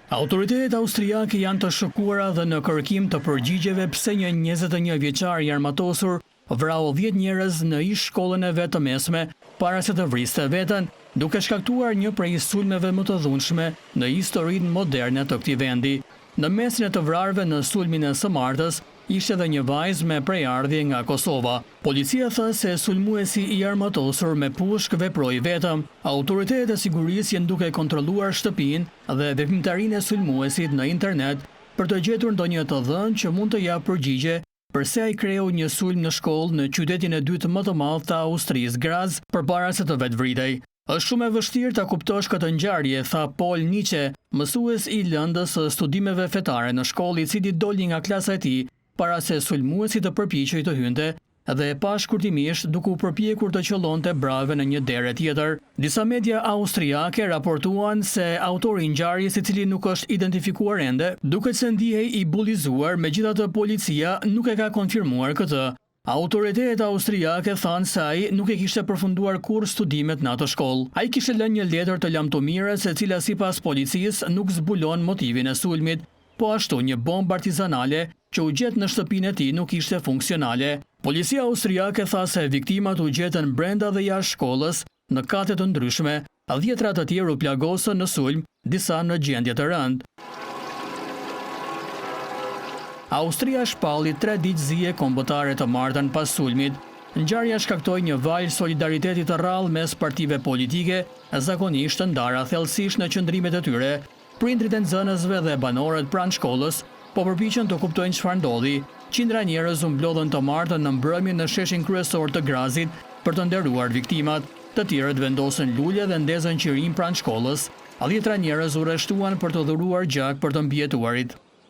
Autoritetet austriake janë të shokuara dhe në kërkim të përgjigjeve pse një 21 vjeçar i armatosur vrau 10 njerëz në ish shkollën e vet të mesme para se të vriste veten, duke shkaktuar një prej sulmeve më të dhunshme në historinë moderne të këtij vendi. Në mesin e të vrarëve në sulmin e së martës ishte edhe një vajzë me prejardhje nga Kosova. Policia tha se sulmuesi i armatosur me pushk veproi vetëm. Autoritetet e sigurisë janë duke kontrolluar shtëpinë dhe veprimtarinë e sulmuesit në internet për të gjetur ndonjë të dhënë që mund të japë përgjigje përse ai kreu një sulm në shkollë në qytetin e dytë më të madh të Austrisë, Graz, përpara se të vetvritej. Është shumë e vështirë ta kuptosh këtë ngjarje, tha Paul Nietzsche, mësues i lëndës së studimeve fetare në shkollë, i cili doli nga klasa e tij para se sulmuesi të përpiqej të hynte dhe e pa shkurtimisht duke u përpjekur të qëllonte brave në një dere tjetër. Disa media austriake raportuan se autori i ngjarjes, i cili nuk është identifikuar ende, duket se ndihej i bullizuar, megjithatë policia nuk e ka konfirmuar këtë. Autoritetet austriake thanë se ai nuk e kishte përfunduar kurrë studimet në atë shkollë. Ai kishte lënë një letër të lamtomirës e cila sipas policisë nuk zbulon motivin e sulmit, po ashtu një bombë artizanale që u gjet në shtëpinë e tij nuk ishte funksionale. Policia austriake tha se viktimat u gjetën brenda dhe jashtë shkollës në kate të ndryshme, 10 të tjerë u plagosën në sulm, disa në gjendje të rëndë. Austria shpalli 3 ditë zije kombëtare të martën pas sulmit. Ngjarja shkaktoi një val solidariteti të rrallë mes partive politike, zakonisht të ndara thellësisht në qëndrimet e tyre. Prindrit e nxënësve dhe banorët pranë shkollës po përpiqen të kuptojnë çfarë ndodhi. Qindra njerëz u mblodhën të martën në mbrëmje në sheshin kryesor të Grazit për të nderuar viktimat. Të tjerët vendosën lule dhe ndezën qirim pranë shkollës. 10 njerëz u rreshtuan për të dhuruar gjak për të mbijetuarit.